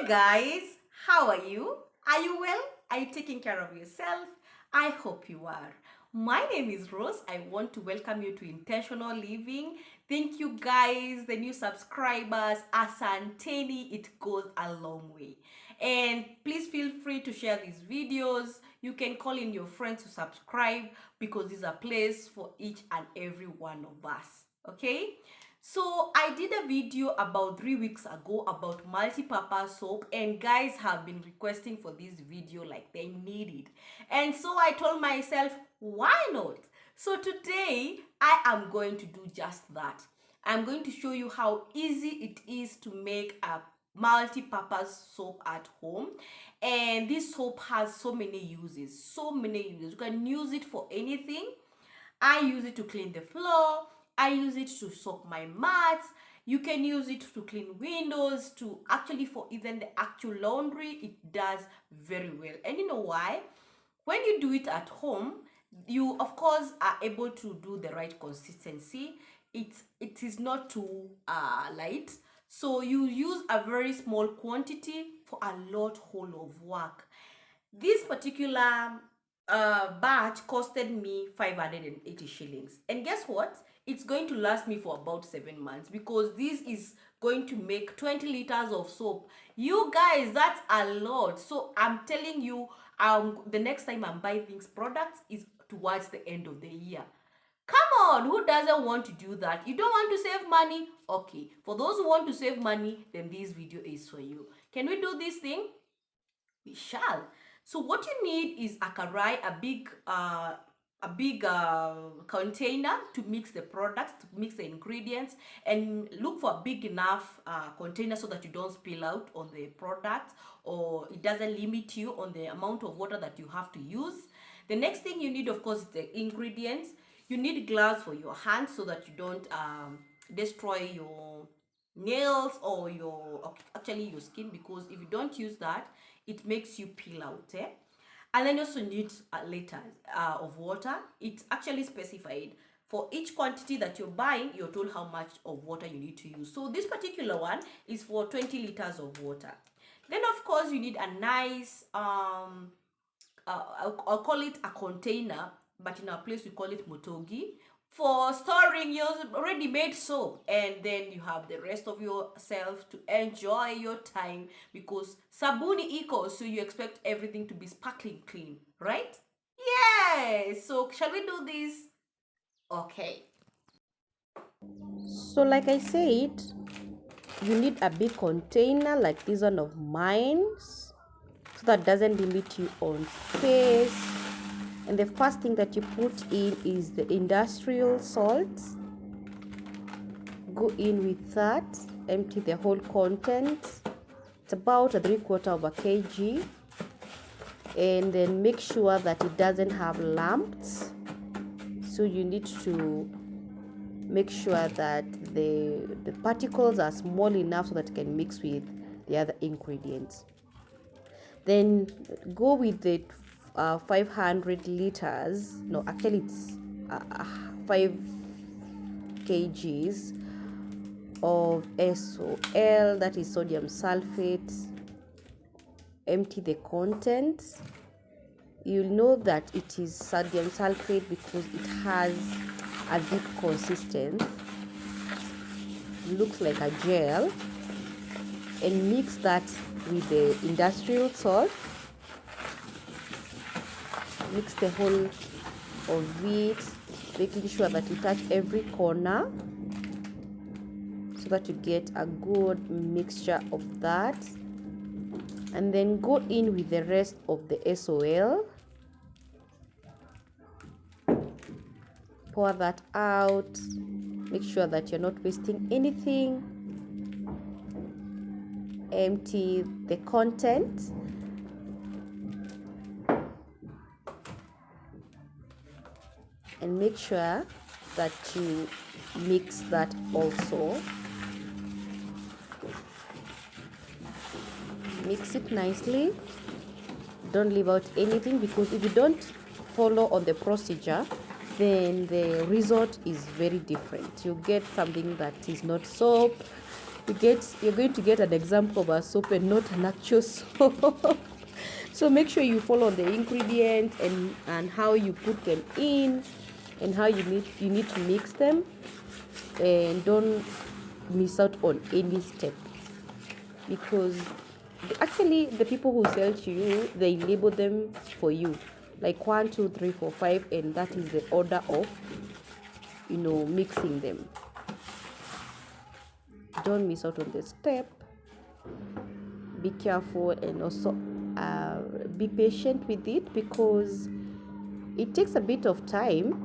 Guys, how are you? Are you well? Are you taking care of yourself? I hope you are. My name is Rose. I want to welcome you to Intentional Living. Thank you guys, the new subscribers. Asanteni, it goes a long way. And please feel free to share these videos. You can call in your friends to subscribe because there's a place for each and every one of us. Okay? So I did a video about 3 weeks ago about multi-purpose soap, and guys have been requesting for this video like they need it. And so I told myself, why not? So today I am going to do just that. I'm going to show you how easy it is to make a multi-purpose soap at home. And this soap has so many uses, You can use it for anything. I use it to clean the floor. I use it to soak my mats. You can use it to clean windows, to actually for even the actual laundry. It does very well. And you know why? When you do it at home, you of course are able to do the right consistency. It is not too light. So you use a very small quantity for a whole of work. This particular batch costed me 580 shillings. And guess what? It's going to last me for about 7 months because this is going to make 20 liters of soap. You guys, that's a lot. So I'm telling you, the next time I'm buying these products is towards the end of the year. Come on, who doesn't want to do that? You don't want to save money? Okay, for those who want to save money, then this video is for you. Can we do this thing? We shall. So what you need is a karai, a big container to mix the products, to mix the ingredients, and look for a big enough container so that you don't spill out on the product, or it doesn't limit you on the amount of water that you have to use. The next thing you need, of course, is the ingredients. You need gloves for your hands so that you don't destroy your nails or actually your skin, because if you don't use that, it makes you peel out. And then you also need liters of water. It's actually specified for each quantity that you're buying. You're told how much of water you need to use. So this particular one is for 20 liters of water. Then of course you need a nice I'll call it a container, but in our place we call it motogi, for storing your ready-made soap. And then you have the rest of yourself to enjoy your time, because sabuni eco, so you expect everything to be sparkling clean, right? Yes. So shall we do this? Okay. So like I said, you need a big container like this one of mine, so that doesn't limit you on space. And the first thing that you put in is the industrial salt. Go in with that, empty the whole content. It's about a 3/4 kg. And then make sure that it doesn't have lumps. So you need to make sure that the particles are small enough so that it can mix with the other ingredients. Then go with the 500 liters, no, actually it's 5 kgs of SOL, that is sodium sulfate. Empty the contents. You'll know that it is sodium sulfate because it has a deep consistency, looks like a gel. And mix that with the industrial salt. Mix the whole of it, making sure that you touch every corner so that you get a good mixture of that. And then go in with the rest of the SOL. Pour that out. Make sure that you're not wasting anything. Empty the content. And make sure that you mix that also. Mix it nicely. Don't leave out anything, because if you don't follow on the procedure, then the result is very different. You get something that is not soap, you're going to get an example of a soap and not an actual soap. So make sure you follow the ingredients and how you put them in and how you need to mix them, and don't miss out on any step, because actually the people who sell to you, they label them for you, like 1 2 3 4 5, and that is the order of mixing them. Don't miss out on the step. Be careful, and also be patient with it, because it takes a bit of time.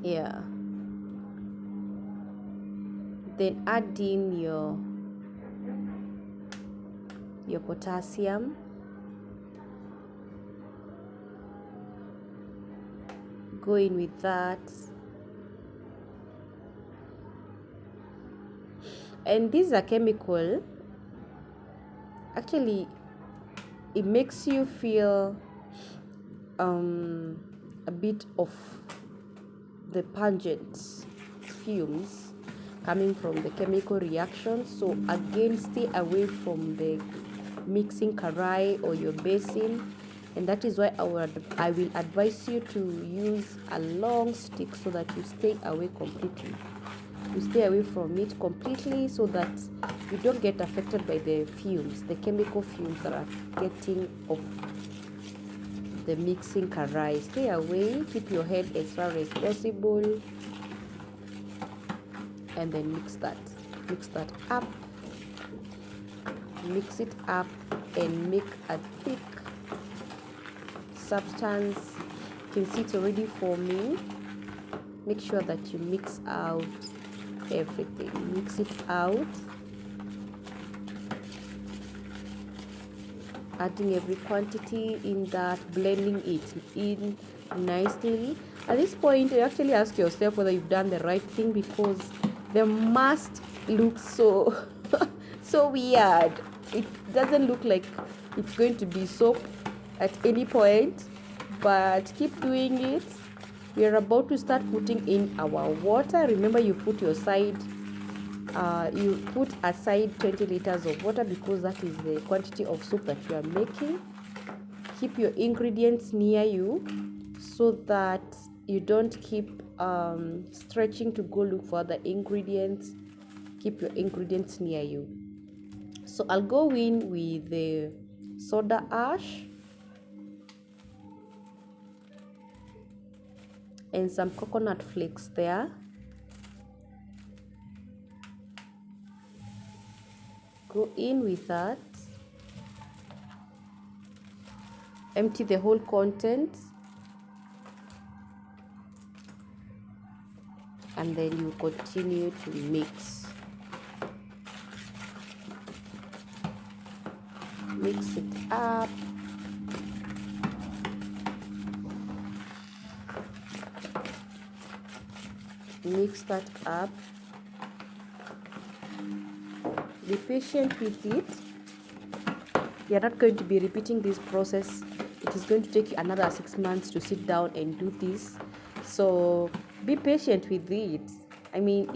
Yeah. Then add in your potassium. Go in with that. And this is a chemical, actually it makes you feel a bit of the pungent fumes coming from the chemical reaction. So again, stay away from the mixing karai or your basin, and that is why I will advise you to use a long stick, so that you stay away completely. You stay away from it completely, so that you don't get affected by the fumes, the chemical fumes that are getting off the mixing karai. Stay away, keep your head as far as possible, and then mix that up, mix it up, and make a thick substance. You can see it's already forming. Make sure that you mix out everything, mix it out, adding every quantity in that, blending it in nicely. At this point, you actually ask yourself whether you've done the right thing, because the must look so so weird. It doesn't look like it's going to be soap at any point, but keep doing it. We are about to start putting in our water. Remember, you put aside 20 liters of water, because that is the quantity of soup that you are making. Keep your ingredients near you, so that you don't keep stretching to go look for other ingredients. Keep your ingredients near you. So I'll go in with the soda ash and some coconut flakes there. Go in with that. Empty the whole contents, and then you continue to mix. Mix it up. Mix that up. Be patient with it. You're not going to be repeating this process. It is going to take you another 6 months to sit down and do this. So be patient with it. I mean,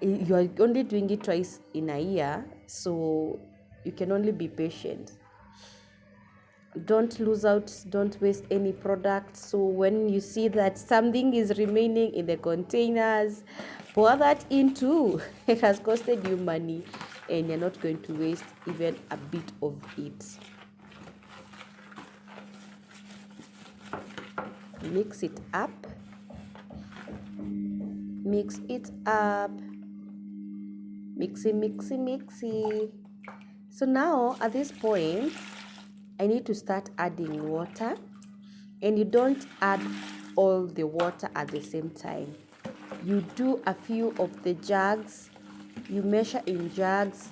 you are only doing it twice in a year, so you can only be patient. Don't lose out, don't waste any product. So when you see that something is remaining in the containers, pour that into. It has costed you money, and you're not going to waste even a bit of it. Mix it up. Mix it up. Mixy. So now at this point, I need to start adding water, and you don't add all the water at the same time. You do a few of the jugs, you measure in jugs,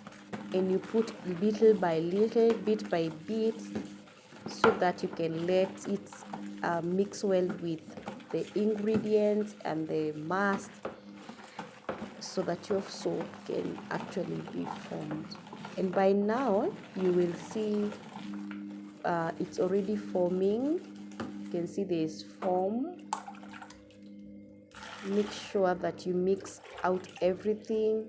and you put little by little, bit by bit, so that you can let it mix well with the ingredients and the mast, so that your soap can actually be formed. And by now you will see it's already forming. You can see there is foam. make sure that you mix out everything,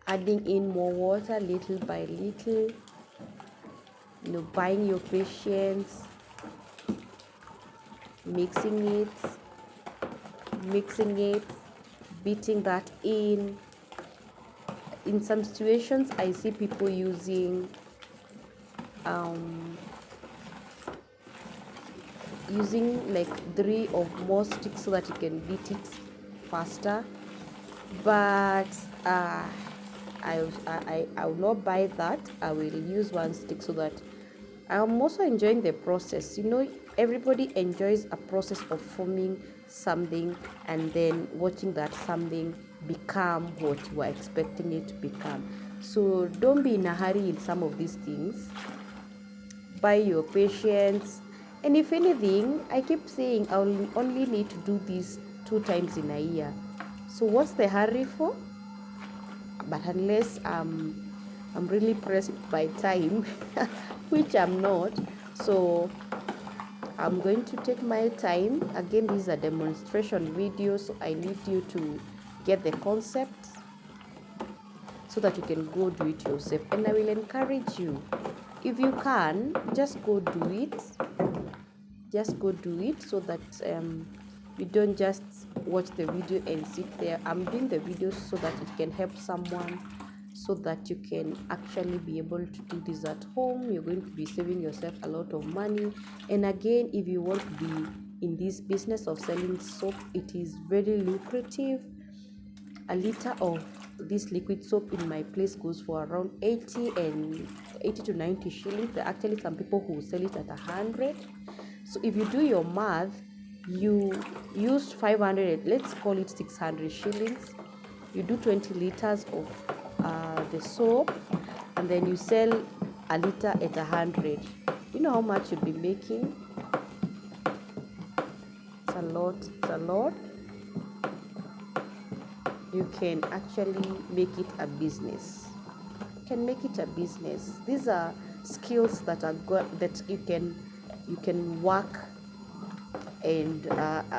adding in more water little by little, buying your patience, mixing it, beating that in some situations I see people using like 3 or more sticks so that you can beat it faster, but I will not buy that. I will use one stick so that I'm also enjoying the process. Everybody enjoys a process of forming something and then watching that something become what you are expecting it to become. So don't be in a hurry in some of these things. Buy your patience. And if anything, I keep saying I'll only need to do this 2 times in a year. So what's the hurry for? But unless I'm really pressed by time, which I'm not, so I'm going to take my time. Again, this is a demonstration video, so I need you to get the concepts so that you can go do it yourself. And I will encourage you, if you can, just go do it. Just go do it so that you don't just watch the video and sit there. I'm doing the videos so that it can help someone, so that you can actually be able to do this at home. You're going to be saving yourself a lot of money. And again, if you want to be in this business of selling soap, it is very lucrative. A liter of this liquid soap in my place goes for around 80 to 90 shillings. There are actually some people who sell it at 100. So if you do your math, you used 500, let's call it 600 shillings. You do 20 liters of the soap, and then you sell a liter at 100. You know how much you'll be making? It's a lot. You can actually make it a business. These are skills that are good, that you can work and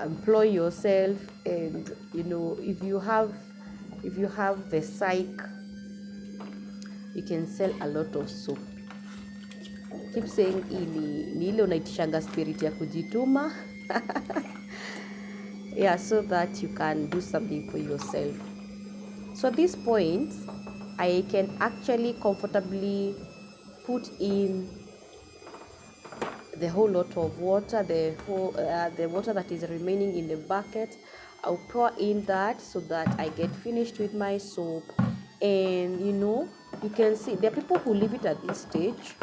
employ yourself. And if you have the psych, you can sell a lot of soap. Keep saying ni ile unaitishanga spirit ya kujituma. Yeah, so that you can do something for yourself. So at this point, I can actually comfortably put in the whole lot of water, the water that is remaining in the bucket. I'll pour in that so that I get finished with my soap. And you can see there are people who leave it at this stage,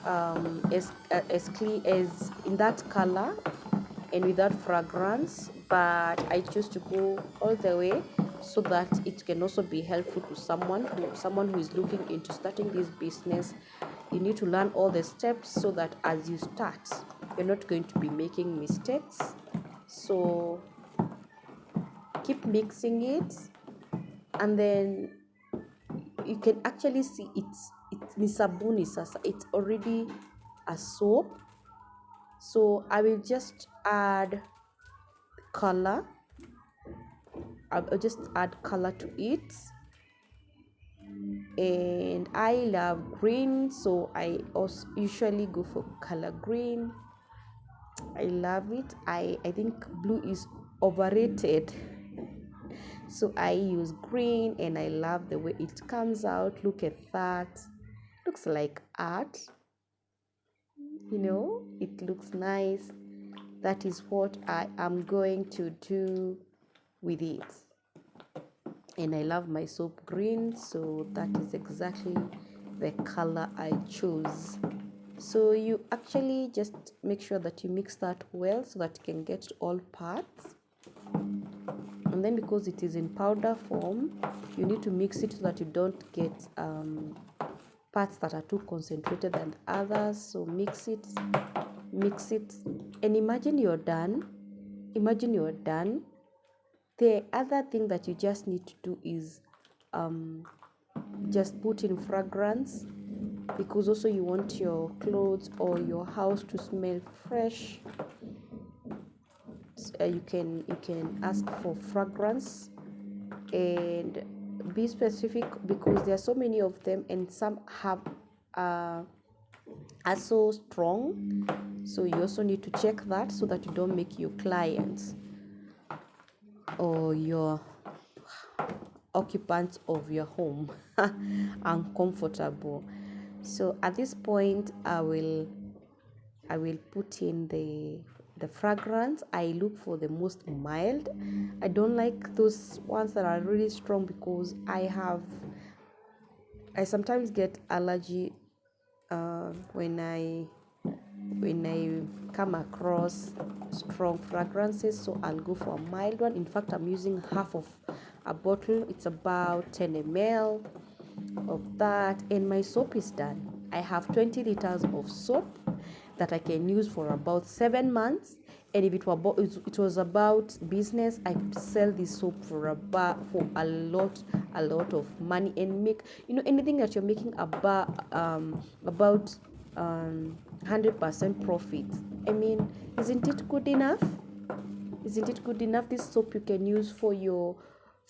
as clean as in that color and without fragrance, but I choose to go all the way so that it can also be helpful to someone who is looking into starting this business. You need to learn all the steps so that as you start, you're not going to be making mistakes. So keep mixing it, and then you can actually see it's sabuni sasa, it's already a soap. So I will just add color. I'll just add color to it, and I love green, so I also usually go for color green. I love it. I think blue is overrated, so I use green, and I love the way it comes out. Look at that. Looks like art. It looks nice. That is what I am going to do with it. And I love my soap green, so that is exactly the color I choose. So you actually just make sure that you mix that well so that you can get all parts. And then because it is in powder form, you need to mix it so that you don't get parts that are too concentrated than others. So mix it, and imagine you're done. The other thing that you just need to do is just put in fragrance, because also you want your clothes or your house to smell fresh. you can ask for fragrance, and be specific because there are so many of them, and some have are so strong. So you also need to check that so that you don't make your clients or your occupants of your home uncomfortable. So at this point, I will put in the fragrance. I look for the most mild. I don't like those ones that are really strong because I sometimes get allergy when I come across strong fragrances, so I'll go for a mild one. In fact, I'm using half of a bottle. It's about 10 ml of that, and my soap is done. I have 20 liters of soap that I can use for about 7 months. And if it was about business, I could sell this soap for a lot of money, and make anything that you're making about 100% profit. I mean, isn't it good enough? Isn't it good enough? This soap you can use for your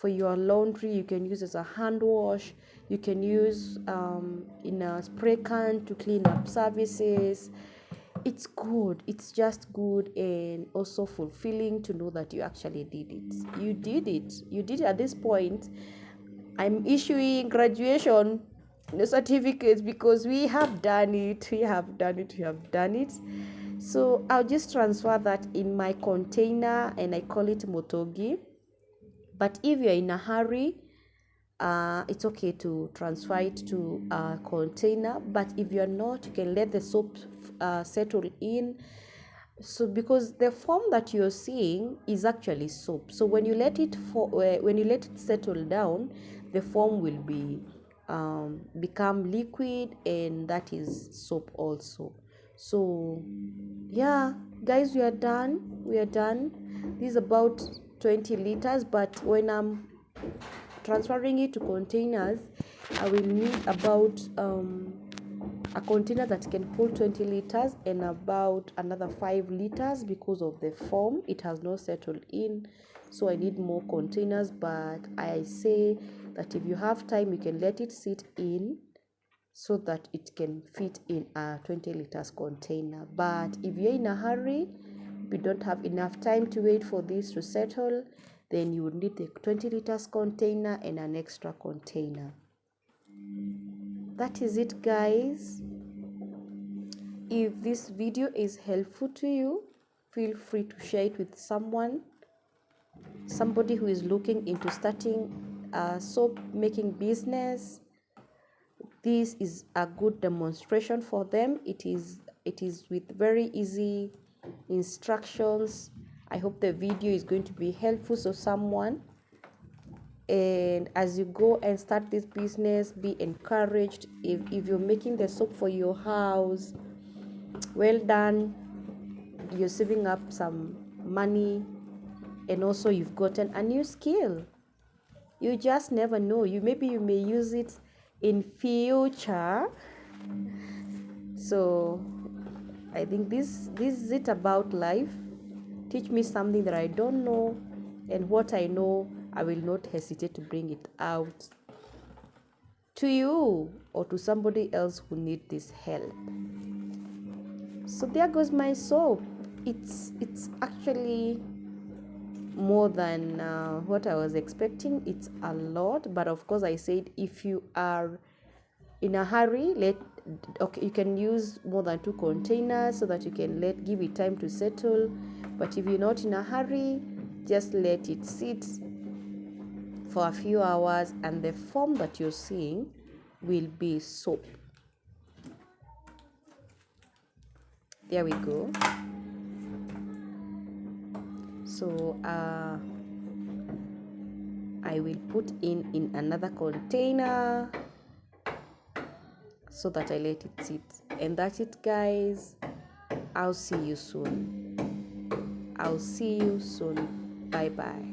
laundry, you can use as a hand wash, you can use in a spray can to clean up services. It's good. It's just good, and also fulfilling to know that you actually did it. You did it. You did it. At this point, I'm issuing graduation certificates because we have done it. We have done it. We have done it. So I'll just transfer that in my container, and I call it Motogi. But if you're in a hurry, it's okay to transfer it to a container. But if you're not, you can let the soap settle in. So because the foam that you're seeing is actually soap, so when you let it settle down, the foam will become liquid, and that is soap also. So yeah, guys, we are done. This is about 20 liters, but when I'm transferring it to containers, I will need about a container that can hold 20 liters and about another 5 liters because of the foam. It has not settled in, so I need more containers. But I say that if you have time, you can let it sit in so that it can fit in a 20 liters container. But if you're in a hurry, if you don't have enough time to wait for this to settle, then you would need the 20 liters container and an extra container. That is it, guys. If this video is helpful to you, feel free to share it with somebody who is looking into starting a soap making business. This is a good demonstration for them. It is with very easy instructions. I hope the video is going to be helpful to someone. And as you go and start this business, be encouraged. If you're making the soap for your house, well done. You're saving up some money, and also you've gotten a new skill. You just never know. You may use it in future. So I think this is it about life. Teach me something that I don't know, and what I know, I will not hesitate to bring it out to you or to somebody else who needs this help. So there goes my soap. It's actually more than what I was expecting. It's a lot, but of course I said if you are in a hurry, you can use more than 2 containers so that you can give it time to settle. But if you're not in a hurry, just let it sit for a few hours, and the foam that you're seeing will be soap. There we go. So I will put in another container so that I let it sit. And that's it, guys. I'll see you soon. Bye bye.